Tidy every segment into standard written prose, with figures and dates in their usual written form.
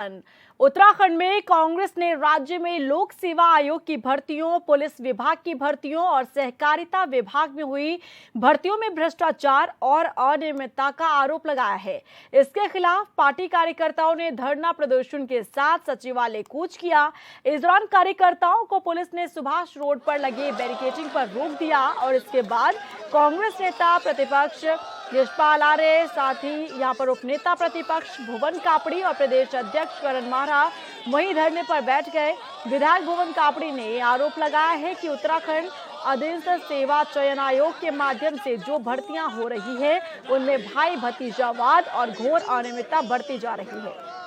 उत्तराखंड में कांग्रेस ने राज्य में लोक सेवा आयोग की भर्तियों, पुलिस विभाग की भर्तियों और सहकारिता विभाग में हुई भर्तियों में भ्रष्टाचार और अनियमितता का आरोप लगाया है। इसके खिलाफ पार्टी कार्यकर्ताओं ने धरना प्रदर्शन के साथ सचिवालय कूच किया। इस दौरान कार्यकर्ताओं को पुलिस ने सुभाष रोड पर लगे बैरिकेडिंग पर रोक दिया और इसके बाद कांग्रेस नेता प्रतिपक्ष यशपाल आर्य, साथ ही यहां पर उपनेता प्रतिपक्ष भुवन कापड़ी और प्रदेश अध्यक्ष करण माहरा वहीं धरने पर बैठ गए। विधायक भुवन कापड़ी ने आरोप लगाया है कि उत्तराखंड अधीनस्थ सेवा चयन आयोग के माध्यम से जो भर्तियां हो रही है उनमें भाई भतीजावाद और घोर अनियमितता बढ़ती जा रही है।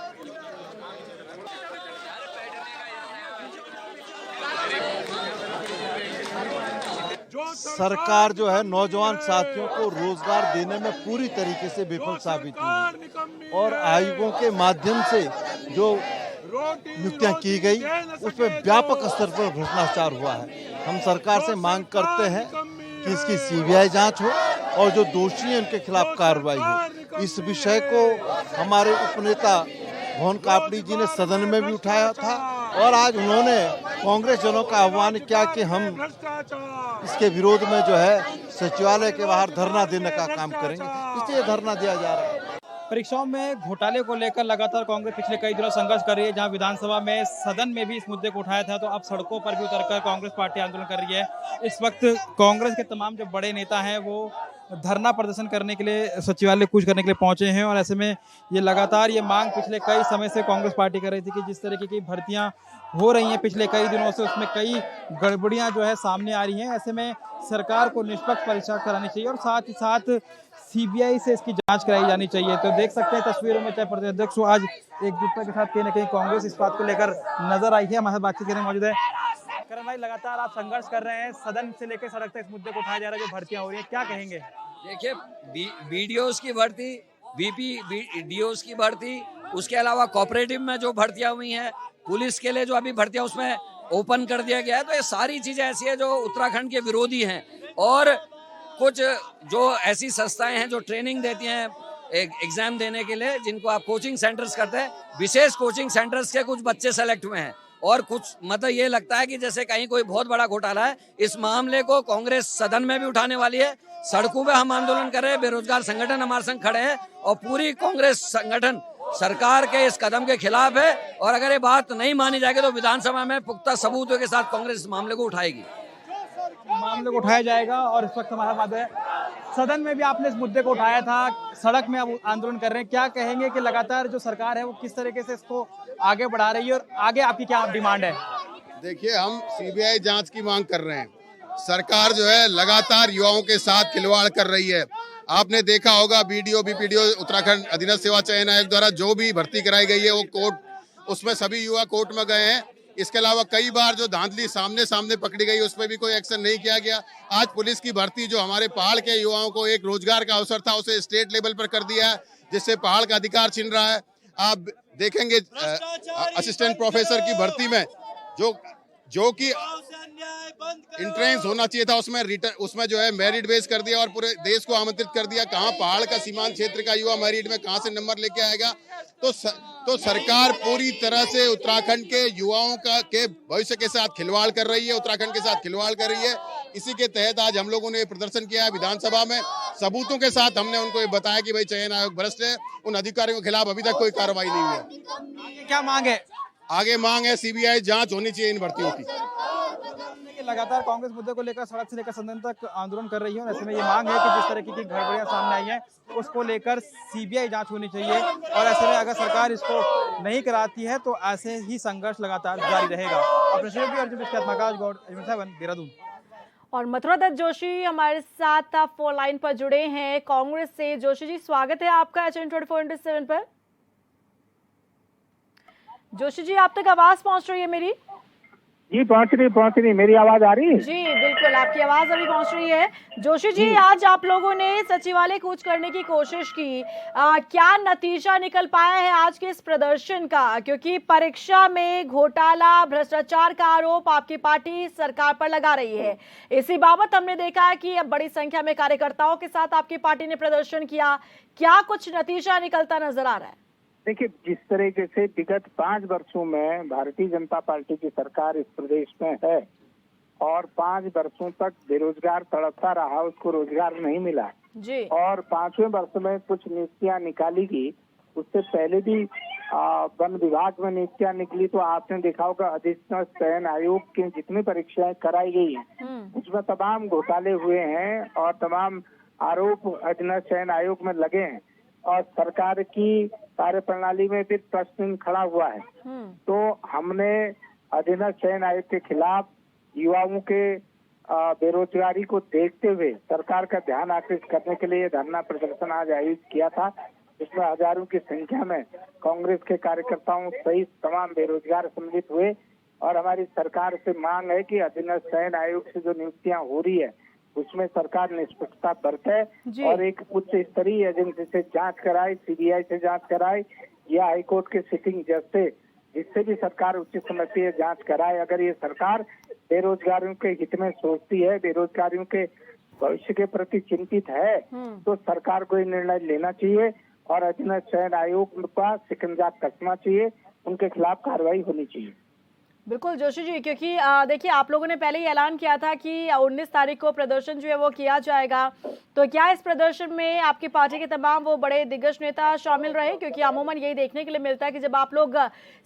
सरकार जो है नौजवान साथियों को रोजगार देने में पूरी तरीके से विफल साबित हुई है और आयोगों के माध्यम से जो नियुक्तियां की गई उस पर व्यापक स्तर पर भ्रष्टाचार हुआ है। हम सरकार से मांग करते हैं कि इसकी सीबीआई जांच हो और जो दोषी हैं उनके खिलाफ कार्रवाई हो। इस विषय को हमारे उपनेता भुवन कापड़ी जी ने सदन में भी उठाया था और आज उन्होंने कांग्रेस जनों का आह्वान किया कि हम इसके विरोध में जो है सचिवालय के बाहर धरना देने का काम करेंगे, इसलिए धरना दिया जा रहा है। परीक्षाओं में घोटाले को लेकर लगातार कांग्रेस पिछले कई दिनों संघर्ष कर रही है। जहां विधानसभा में, सदन में भी इस मुद्दे को उठाया था, तो अब सड़कों पर भी उतरकर कांग्रेस पार्टी आंदोलन कर रही है। इस वक्त कांग्रेस के तमाम जो बड़े नेता हैं वो धरना प्रदर्शन करने के लिए सचिवालय कूच करने के लिए पहुंचे हैं और ऐसे में ये लगातार ये मांग पिछले कई समय से कांग्रेस पार्टी कर रही थी कि जिस तरीके की भर्तियां हो रही हैं पिछले कई दिनों से, उसमें कई गड़बड़ियां जो है सामने आ रही हैं। ऐसे में सरकार को निष्पक्ष परीक्षा करानी चाहिए और साथ ही साथ सीबीआई से इसकी जांच कराई जानी चाहिए। तो देख सकते हैं तस्वीरों में, चाहे प्रदेश अध्यक्ष हो, आज एकजुटता के साथ कहीं ना कहीं कांग्रेस इस बात को लेकर नजर आई है। हमारे साथ बातचीत करने मौजूद है करण भाई। लगातार आप संघर्ष कर रहे हैं, सदन से लेकर सड़क तक इस मुद्दे को उठाया जा रहा है, जो भर्तियां हो रही है, क्या कहेंगे? देखिए, बीडीओस की भर्ती, वीपी डीओस की भर्ती, उसके अलावा कोऑपरेटिव में जो भर्तियां हुई हैं, पुलिस के लिए जो अभी भर्तियां उसमें ओपन कर दिया गया है, तो ये सारी चीजें ऐसी है जो उत्तराखंड के विरोधी हैं। और कुछ जो ऐसी संस्थाएं हैं जो ट्रेनिंग देती हैं एग्जाम देने के लिए, जिनको आप कोचिंग सेंटर्स करते हैं, विशेष कोचिंग सेंटर्स के कुछ बच्चे सेलेक्ट हुए हैं और कुछ मतलब ये लगता है कि जैसे कहीं कोई बहुत बड़ा घोटाला है। इस मामले को कांग्रेस सदन में भी उठाने वाली है, सड़कों पे हम आंदोलन कर रहे हैं, बेरोजगार संगठन हमारे संग खड़े हैं और पूरी कांग्रेस संगठन सरकार के इस कदम के खिलाफ है। और अगर ये बात नहीं मानी जाएगी तो विधानसभा में पुख्ता सबूतों के साथ कांग्रेस इस मामले को उठाएगी, मामले को उठाया जाएगा। और इस वक्त हमारा बात है, सदन में भी आपने इस मुद्दे को उठाया था, सड़क में अब आंदोलन कर रहे हैं, क्या कहेंगे कि लगातार जो सरकार है वो किस तरीके से इसको आगे बढ़ा रही है और आगे आपकी क्या डिमांड है? देखिए, हम सीबीआई जांच की मांग कर रहे हैं। सरकार जो है लगातार युवाओं के साथ खिलवाड़ कर रही है। आपने देखा होगा बीडीओ बीपीडीओ उत्तराखंड अधीनस्थ सेवा चयन आयोग द्वारा जो भी भर्ती कराई गई है वो कोर्ट, उसमें सभी युवा कोर्ट में गए हैं। इसके अलावा कई बार जो धांधली सामने सामने पकड़ी गई उस पर भी कोई एक्शन नहीं किया गया। आज पुलिस की भर्ती जो हमारे पहाड़ के युवाओं को एक रोजगार का अवसर था, उसे स्टेट लेवल पर कर दिया है, जिससे पहाड़ का अधिकार छिन रहा है। आप देखेंगे असिस्टेंट प्रोफेसर की भर्ती में जो कि इंट्रेंस होना चाहिए था, उसमें जो है मेरिट बेस कर दिया और पूरे देश को आमंत्रित कर दिया। कहाँ पहाड़ का सीमांत क्षेत्र का युवा मेरिट में कहाँ से नंबर लेके आएगा? तो सरकार पूरी तरह से उत्तराखंड के युवाओं के भविष्य के साथ खिलवाड़ कर रही है, उत्तराखंड के साथ खिलवाड़ कर रही है। इसी के तहत आज हम लोगों ने प्रदर्शन किया है विधानसभा में। सबूतों के साथ हमने उनको ये बताया कि भाई चयन आयोग भ्रष्ट है, उन अधिकारियों के खिलाफ अभी तक कोई कार्रवाई नहीं हुई है। क्या मांग है? आगे मांग है सीबीआई जांच होनी चाहिए इन भर्तियों की। लगातार कांग्रेस मुद्दे को लेकर सड़क से लेकर सदन तक आंदोलन कर रही है और ऐसे में ये मांग है कि जिस तरह की गड़बड़ियां सामने आई हैं उसको लेकर सीबीआई जांच होनी चाहिए और ऐसे में अगर सरकार इसको नहीं कराती है तो ऐसे ही संघर्ष लगातार जारी रहेगा। अपने सहयोगी अर्जुन बिस्किया, आकाश गौड़, देहरादून। और मथुरा दत्त जोशी हमारे साथ फोन लाइन पर जुड़े हैं कांग्रेस से। जोशी जी, स्वागत है आपका HN 24/7 पर। जोशी जी, आप तक आवाज पहुंच रही है मेरी? जी पहुंच रही। मेरी आवाज आ रही है? जी बिल्कुल, आपकी आवाज अभी पहुंच रही है। जोशी जी, आज आप लोगों ने सचिवालय कूच करने की कोशिश की, क्या नतीजा निकल पाया है आज के इस प्रदर्शन का? क्योंकि परीक्षा में घोटाला, भ्रष्टाचार का आरोप आपकी पार्टी सरकार पर लगा रही है। इसी बाबत हमने देखा है कि अब बड़ी संख्या में कार्यकर्ताओं के साथ आपकी पार्टी ने प्रदर्शन किया, क्या कुछ नतीजा निकलता नजर आ रहा है? देखिए, जिस तरीके से विगत 5 वर्षों में भारतीय जनता पार्टी की सरकार इस प्रदेश में है और 5 वर्षों तक बेरोजगार तड़पता रहा, उसको रोजगार नहीं मिला जी। और 5वें वर्ष में कुछ नियुक्तियां निकाली गई। उससे पहले भी वन विभाग में नियुक्तियां निकली तो आपने देखा होगा अधिसूचना चयन आयोग की जितनी परीक्षाएं कराई गई हैं उसमें तमाम घोटाले हुए हैं और तमाम आरोप अधिसूचना चयन आयोग में लगे हैं और सरकार की कार्यप्रणाली में भी प्रश्न खड़ा हुआ है। तो हमने अधिसूचना चयन आयोग के खिलाफ युवाओं के बेरोजगारी को देखते हुए सरकार का ध्यान आकर्षित करने के लिए धरना प्रदर्शन आज आयोजित किया था, जिसमें हजारों की संख्या में कांग्रेस के कार्यकर्ताओं सहित तमाम बेरोजगार सम्मिलित हुए और हमारी सरकार से मांग है कि अधिसूचना चयन आयोग से जो नियुक्तियां हो रही है उसमें सरकार निष्पक्षता बरते और एक उच्च स्तरीय एजेंसी से जांच कराए, सीबीआई से जांच कराए या हाईकोर्ट के सिटिंग जज से, जिससे भी सरकार उचित समझती है जांच कराए। अगर ये सरकार बेरोजगारियों के हित में सोचती है, बेरोजगारियों के भविष्य के प्रति चिंतित है, तो सरकार को ये निर्णय लेना चाहिए और अधिसूचना चयन आयोग का शिकंजा कसना चाहिए, उनके खिलाफ कार्रवाई होनी चाहिए। बिल्कुल जोशी जी, क्योंकि देखिए आप लोगों ने पहले ही ऐलान किया था कि 19 तारीख को प्रदर्शन जो है वो किया जाएगा, तो क्या इस प्रदर्शन में आपकी पार्टी के तमाम वो बड़े दिग्गज नेता शामिल रहे? क्योंकि अमूमन यही देखने के लिए मिलता है कि जब आप लोग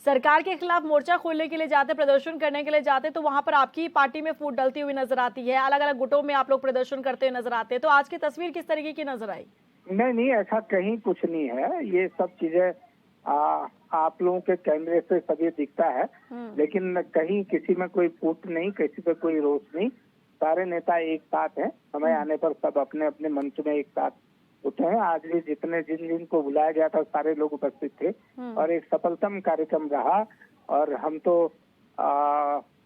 सरकार के खिलाफ मोर्चा खोलने के लिए जाते, प्रदर्शन करने के लिए जाते, तो वहां पर आपकी पार्टी में फूट डलती हुई नजर आती है, अलग अलग गुटों में आप लोग प्रदर्शन करते हुए नजर आते हैं। तो आज की तस्वीर किस तरीके की नजर आई? नहीं, ऐसा कहीं कुछ नहीं है। ये सब चीजें आप लोगों के कैमरे से सभी दिखता है, लेकिन कहीं किसी में कोई फूट नहीं, किसी पे कोई रोष नहीं। सारे नेता एक साथ हैं, समय आने पर सब अपने अपने मंच में एक साथ उठे हैं। आज भी जिन को बुलाया गया था सारे लोग उपस्थित थे और एक सफलतम कार्यक्रम रहा। और हम तो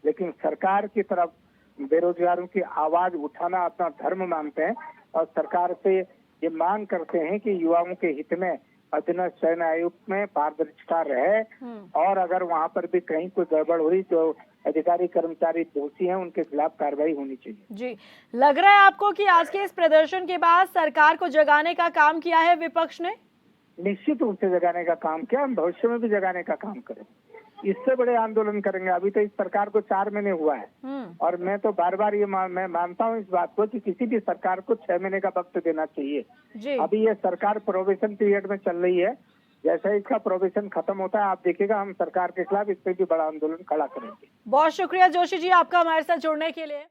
लेकिन सरकार की तरफ बेरोजगारों की आवाज उठाना अपना धर्म मानते हैं और सरकार से ये मांग करते हैं कि युवाओं के हित में अधिसूचना चयन आयोग में पारदर्शिता रहे और अगर वहाँ पर भी कहीं कोई गड़बड़ हुई तो अधिकारी कर्मचारी दोषी हैं, उनके खिलाफ कार्रवाई होनी चाहिए। जी, लग रहा है आपको कि आज के इस प्रदर्शन के बाद सरकार को जगाने का काम किया है विपक्ष ने? निश्चित रूप से जगाने का काम किया, हम भविष्य में भी जगाने का काम करेंगे, इससे बड़े आंदोलन करेंगे। अभी तो इस सरकार को 4 महीने हुआ है और मैं तो बार बार ये मैं मानता हूँ इस बात को कि किसी भी सरकार को 6 महीने का वक्त देना चाहिए। अभी ये सरकार प्रोबेशन पीरियड में चल रही है, जैसा इसका प्रोबेशन खत्म होता है आप देखिएगा हम सरकार के खिलाफ इस पे भी बड़ा आंदोलन खड़ा करेंगे। बहुत शुक्रिया जोशी जी आपका हमारे साथ जुड़ने के लिए।